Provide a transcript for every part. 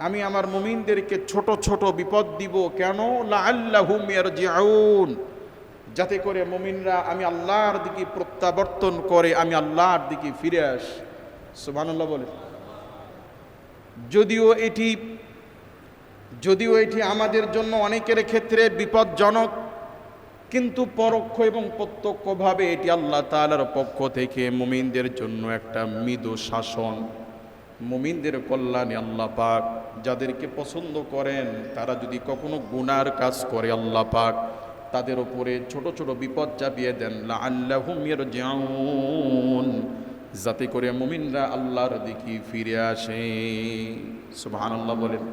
আমি আমার মুমিনদেরকে ছোট ছোট বিপদ দিব, কেন? লাআল্লাহুম ইয়ারজিউন, যাতে করে মুমিনরা আমি আল্লাহর দিকে প্রত্যাবর্তন করে আমি আল্লাহর দিকে ফিরে আসি। সুবহানাল্লাহ বলে। যদিও এটি আমাদের জন্য অনেকের ক্ষেত্রে বিপজ্জনক, কিন্তু পরোক্ষ এবং প্রত্যক্ষভাবে এটি আল্লাহ তাআলার পক্ষ থেকে মুমিনদের জন্য একটা মৃদু শাসন। মুমিনদের কল্যাণে আল্লাহ পাক যাদেরকে পছন্দ করেন, তারা যদি কখনো গুনার কাজ করে আল্লাহ পাক তাদের উপরে ছোট ছোট বিপদ চাপিয়ে দেন, লাআল্লাহুম ইয়ারজিউন, যাতে করে মুমিনরা আল্লাহর দিকে ফিরে আসে। সুবহানাল্লাহ বলেন।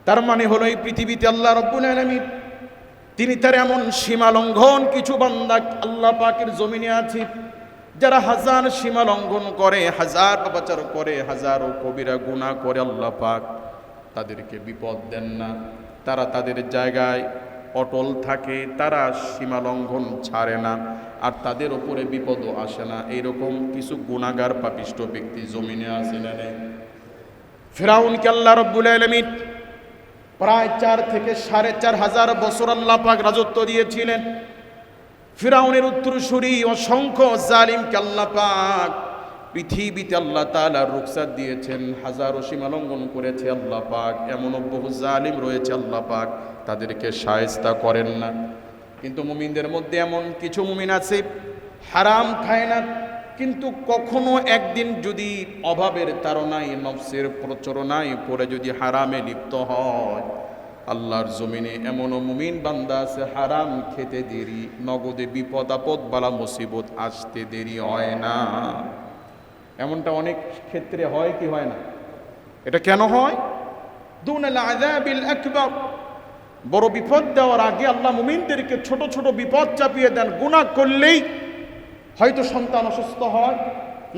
তার মানে হলো এই পৃথিবীতে আল্লাহ রাব্বুল আলামিন তিনি তার এমন সীমা লঙ্ঘন কিছু বান্দা আল্লাহ পাকের জমিনে আছে যারা হাজার সীমা লঙ্ঘন করে, হাজার পাপাচার করে, হাজারো কবিরা গুনাহ করে, আল্লাহ পাক তাদেরকে বিপদ দেন না। তারা তাদের জায়গায় অটল থাকে, তারা সীমা লঙ্ঘন ছাড়ে না, আর তাদের উপরে বিপদও আসে না। এইরকম কিছু গুনাহগার পাপিষ্ঠ ব্যক্তি জমিনে আছে না নেই? ফিরআউনকে আল্লাহ রাব্বুল আলামিন প্রায় 4 থেকে 4.5 বছর আল্লাহ পাক রাজত্ব দিয়েছিলেন। ফিরআউনের উত্তরসূরি অসংখ্য জালিমকে আল্লাহ পাক পৃথিবীতে আল্লাহ তাআলা রুখসাত দিয়েছেন, হাজারো সীমা লঙ্ঘন করেছে আল্লাহ পাক। এমনও বহু জালিম রয়েছে আল্লাহ পাক তাদেরকে শায়েস্তা করেন না। কিন্তু মুমিনদের মধ্যে এমন কিছু মুমিন আছে হারাম খায় না, কিন্তু কখনো একদিন যদি অভাবের তাড়নায় নফসের প্রচরণায় পড়ে যদি হারামে লিপ্ত হয়, আল্লাহর জমিনে এমনও মুমিন বান্দা আছে হারাম খেতে দেরি, নগদে বিপদ আপদ বালা মুসিবত আসতে দেরি হয় না। এমনটা অনেক ক্ষেত্রে হয় কি হয় না? এটা কেন হয়? দুনাল আযাবিল আকবার, বড় বিপদ দেওয়ার আগে আল্লাহ মুমিনদেরকে ছোট ছোট বিপদ চাপিয়ে দেন। গুনাহ করলেই হয়তো সন্তান অসুস্থ হয়,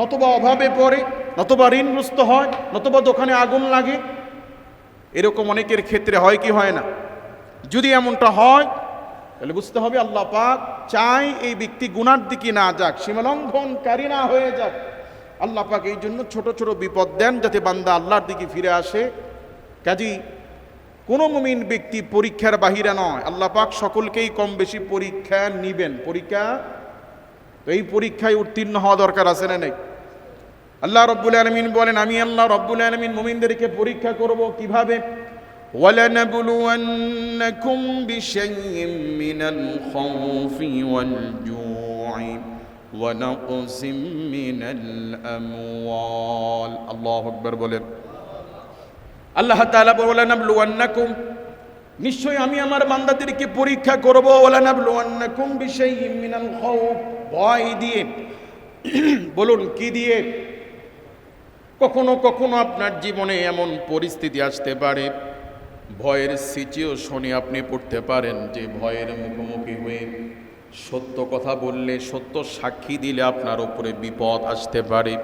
নতুবা অভাবে পড়ে, নতুবা ঋণগ্রস্ত হয়, নতুবা দোকানে আগুন লাগে। এরকম অনেকের ক্ষেত্রে হয় কি হয় না? যদি এমনটা হয় তাহলে বুঝতে হবে আল্লাহ পাক চাই এই ব্যক্তি গুনার দিকে না যাক, সীমালঙ্ঘনকারী না হয়ে যাক। আল্লাহ পাক এই জন্য ছোট ছোট বিপদ দেন যাতে বান্দা আল্লাহর দিকে ফিরে আসে। কাজী কোনো মুমিন ব্যক্তি পরীক্ষার বাহিরে নয়, আল্লাহ পাক সকলকেই কম বেশি পরীক্ষা নিবেন। তো এই পরীক্ষায় উত্তীর্ণ হওয়া দরকার আছে না নেই? আল্লাহ রাব্বুল আলামিন বলেন, আমি আল্লাহ রাব্বুল আলামিন মুমিনদেরকে পরীক্ষা করব কিভাবে? ওয়ালানাবলুওয়ান্নাকুম বিশাইইম মিনাল খাউফি ওয়াল জু'i ওয়া নাকসিম মিনাল আমওয়াল। আল্লাহু আকবার বলেন। আল্লাহ তাআলা বলেন, ওয়ালানাবলুওয়ান্নাকুম, নিশ্চয় আমি আমার বান্দাদেরকে পরীক্ষা করব। ওয়ালানাবলুওয়ান্নাকুম বিশাইইম মিনাল খাউফ, ভয় দিয়ে। বলুন কি দিয়ে? কখনো কখনো আপনার জীবনে এমন পরিস্থিতি আসতে পারে, ভয়ের সিচুয়েশনে আপনি পড়তে পারেন যে ভয়ের মুখোমুখি হয়ে সত্য কথা বললে, সত্য সাক্ষী দিলে আপনার উপরে বিপদ আসতে পারে।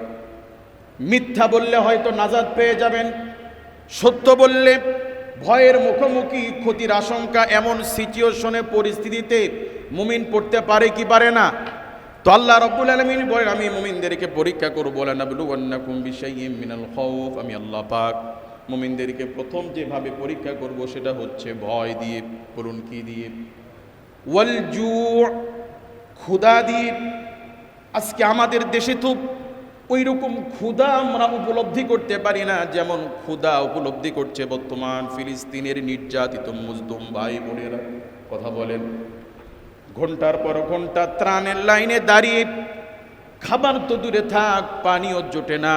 মিথ্যা বললে হয়তো নাজাত পেয়ে যাবেন, সত্য বললে ভয়ের মুখোমুখি ক্ষতির আশঙ্কা। এমন সিচুয়েশনে পরিস্থিতিতে মুমিন পড়তে পারে কি পারে না? তো আল্লাহ রাব্বুল আলামিন বলেন, আমি মুমিনদেরকে পরীক্ষা করব। লানাবলুওয়ান্নাকুম বিশাইইম মিনাল খাউফ, আমি আল্লাহ পাক মুমিনদেরকে প্রথম যেভাবে পরীক্ষা করব সেটা হচ্ছে ভয় দিয়ে। বলুন কি দিয়ে? ওয়াল জু', ক্ষুধা দিয়ে। আজকে আমাদের দেশে তো ওই রকম ক্ষুধা আমরা উপলব্ধি করতে পারি না, যেমন ক্ষুধা উপলব্ধি করছে বর্তমান ফিলিস্তিনের নির্যাতিত মুসলিম ভাই বোনেরা। কথা বলেন। ঘন্টার পর ঘন্টা ত্রাণের লাইনে দাঁড়িয়ে, খাবার তো দূরে থাক, পানিও জোটে না।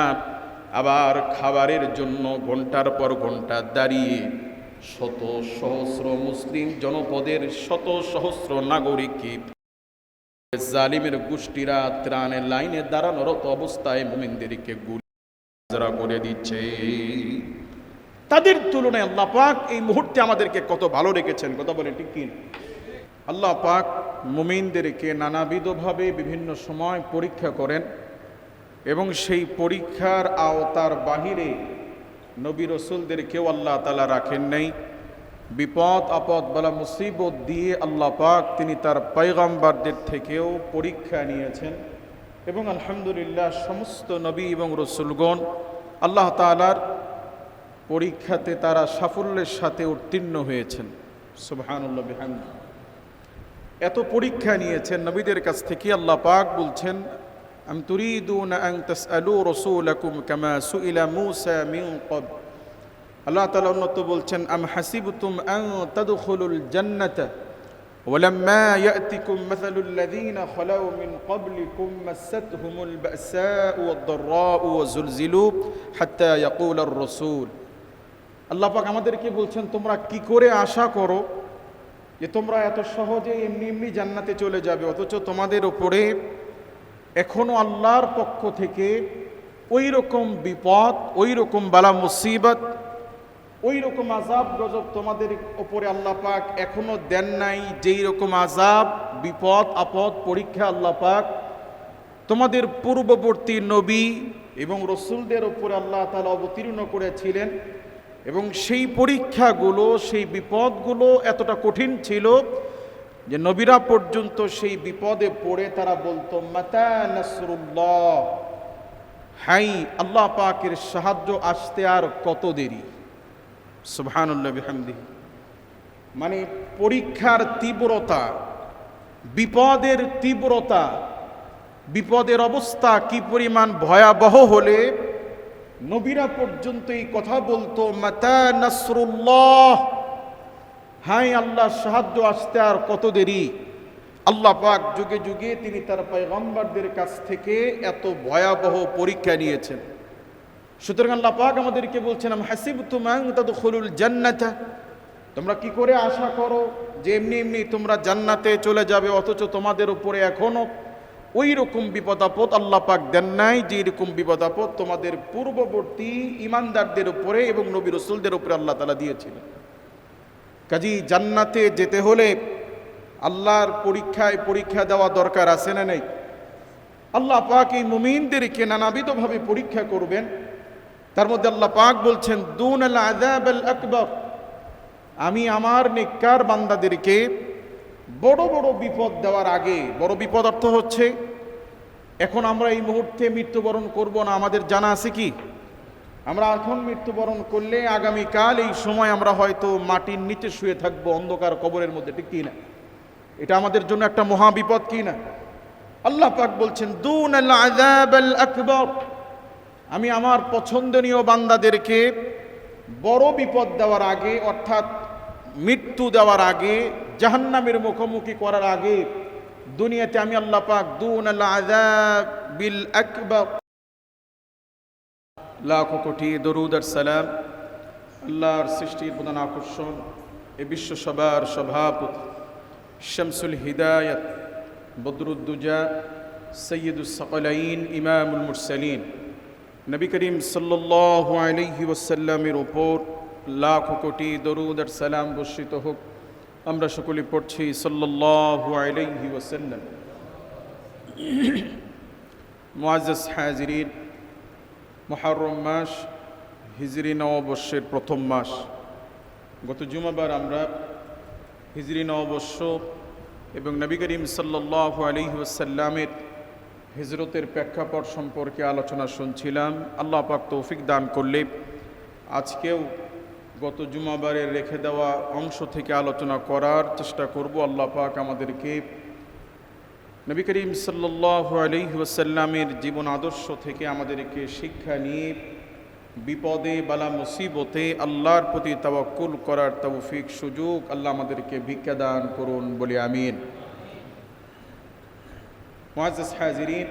আবার খাবারের জন্য ঘন্টার পর ঘন্টা দাঁড়িয়ে শত সহস্র মুসলিম জনপদের শত সহস্র নাগরিককে জালিমের গোষ্ঠীরা ত্রাণের লাইনে দাঁড়ানোরত অবস্থায় মুমিনদেরকে গুলি করে দিচ্ছে। তাদের তুলনায় আল্লাহ পাক এই মুহূর্তে আমাদেরকে কত ভালো রেখেছেন। কথা বলে ঠিক কি? আল্লাহ পাক মুমিনদেরকে নানাবিধভাবে বিভিন্ন সময় পরীক্ষা করেন, এবং সেই পরীক্ষার আওতার বাহিরে নবী রাসূলদেরকেও আল্লাহ তাআলা রাখেন নাই। বিপদ আপদ বালা মুসিবত দিয়ে আল্লাহ পাক তিনি তার পয়গম্বরদের থেকেও পরীক্ষা নিয়েছেন। এবং আলহামদুলিল্লাহ সমস্ত নবী এবং রাসূলগণ আল্লাহ তাআলার পরীক্ষাতে তারা সাফল্যের সাথে উত্তীর্ণ হয়েছেন। সুবহানাল্লাহ বিহামদিহি। এত পরীক্ষা নিয়েছেন নবীদের কাছ থেকে। আল্লাহ পাক বলছেন, আম তুরিদুনা আন তাসআলু রাসূলাকুম কামা সুইলা মূসা মিন ক্বাবল। আল্লাহ তাআলা অন্যত্র বলছেন, আম হাসিবতুম আন তাদখুলুল জান্নাতা ওয়ালাম্মা ইয়াতিকুম মাসালুল লাযীনা খালাউ মিন ক্বাবলিকুম মাসাতহুমুল বা'সাউ ওয়াদ-দাররাউ ওয়াজুলজিলু হাত্তা ইয়াকুলার রাসূল। আল্লাহ পাক আমাদেরকে বলছেন, তোমরা কি করে আশা করো যে তোমরা এত সহজে এমনি এমনি জান্নাতে চলে যাবে, অথচ তোমাদের উপরে এখনো আল্লাহর পক্ষ থেকে ওই রকম বিপদ, ওই রকম বালা মুসিবত, ওই রকম আযাব গজব তোমাদের উপরে আল্লাহ পাক এখনো দেন নাই। যেই রকম আযাব, বিপদ, আপদ, পরীক্ষা আল্লাহ পাক তোমাদের পূর্ববর্তী নবী এবং রসুলদের উপরে আল্লাহ তাআলা অবতীর্ণ করেছিলেন। এবং সেই পরীক্ষাগুলো, সেই বিপদগুলো এতটা কঠিন ছিল যে নবীরা পর্যন্ত সেই বিপদে পড়ে তারা বলতো, মাতা নাসরুল্লাহ, হাই আল্লাহ পাকের সাহায্য আসতে আর কত দেরি। সুবহানাল্লাহ বিহামদিহি। মানে পরীক্ষার তীব্রতা, বিপদের তীব্রতা, বিপদের অবস্থা কি পরিমাণ ভয়াবহ হলে নবীরা পর্যন্ত এই কথা বলতো, মাতা নাসরুল্লাহ, হাই আল্লাহ সাহায্য আসতে আর কত দেরি। আল্লাহ পাক যুগে যুগে তিনি তার পয়গম্বরদের কাছ থেকে এত ভয়াবহ পরীক্ষা নিয়েছেন। সুতরাং আল্লাহ পাক আমাদেরকে বলছেন, আম হাসিবতুম আন তাদখুলুল জান্নাতা, তোমরা কি করে আশা করো যে এমনি এমনি তোমরা জান্নাতে চলে যাবে, অথচ তোমাদের উপরে এখনো ওই রকম বিপদ আপদ আল্লাহ পাক দেন নাই যে এরকম বিপদ আপদ তোমাদের পূর্ববর্তী ইমানদারদের উপরে এবং নবী রাসূলদের উপরে আল্লাহ তাআলা দিয়েছিলেন। কাজী জান্নাতে যেতে হলে আল্লাহর পরীক্ষা দেওয়া দরকার আছে না নেই? আল্লাহ পাক এই মুমিনদেরকে নানাবিধভাবে পরীক্ষা করবেন। তার মধ্যে আল্লাহ পাক বলছেন, দুনাল আযাবাল আকবার, আমি আমার নেককার বান্দাদেরকে বড় বড় বিপদ দেওয়ার আগে, বড় বিপদ অর্থ হচ্ছে এখন আমরা এই মুহূর্তে মৃত্যুবরণ করব না, আমাদের জানা আছে কি? আমরা এখন মৃত্যুবরণ করলে আগামীকাল এই সময় আমরা হয়তো মাটির নিচে শুয়ে থাকবো, অন্ধকার কবরের মধ্যে, ঠিক কি না? এটা আমাদের জন্য একটা মহা বিপদ কি না? আল্লাহ পাক বলছেন, দুনাল আযাবাল আকবার, আমি আমার পছন্দনীয় বান্দাদেরকে বড় বিপদ দেওয়ার আগে, অর্থাৎ মৃত্যু দেওয়ার আগে, জাহান্নামের মুখোমুখি করার আগে দুনিয়াতে আমি আল্লাহ পাক দুনাল আযাবিল আকবার, লাখো কোটি দরুদ আর সালাম আল্লাহর সৃষ্টির প্রধান আকর্ষণ, এ বিশ্ব সভার সভাপতি, শামসুল হিদায়াত, বদরুদ্দুজা, সৈয়দুস সাকলাইন, ইমামুল মুরসালিন, নবী করিম সাল্লাল্লাহু আলাইহি ওয়াসাল্লামের উপর লাখো কোটি দরুদ আর সালাম বর্ষিত হোক। আমরা সকলে পড়ছি সাল্লাল্লাহু আলাইহি ওয়াসাল্লাম। মুআজ্জাজ হাজিরিন, মুহররম মাস হিজরি নববর্ষের প্রথম মাস। গত জুমাবার আমরা হিজরি নববর্ষ এবং নবী করিম সাল্লাল্লাহু আলাইহি ওয়াসাল্লামের হিজরতের প্রেক্ষাপট সম্পর্কে আলোচনা শুনছিলাম। আল্লাহ পাক তৌফিক দান করলে আজকেও গত জুমাবারের রেখে দেওয়া অংশ থেকে আলোচনা করার চেষ্টা করব। আল্লাহ পাক আমাদেরকে নবী করিম সাল্লাল্লাহু আলাইহি ওয়াসাল্লামের জীবন আদর্শ থেকে আমাদেরকে শিক্ষা নিয়ে বিপদে বালা মুসিবতে আল্লাহর প্রতি তাওয়াক্কুল করার তৌফিক সুযোগ আল্লাহ আমাদেরকে ভিক্ষা দান করুন বলে আমিন। মুআজ্জাজ হাজিরিন,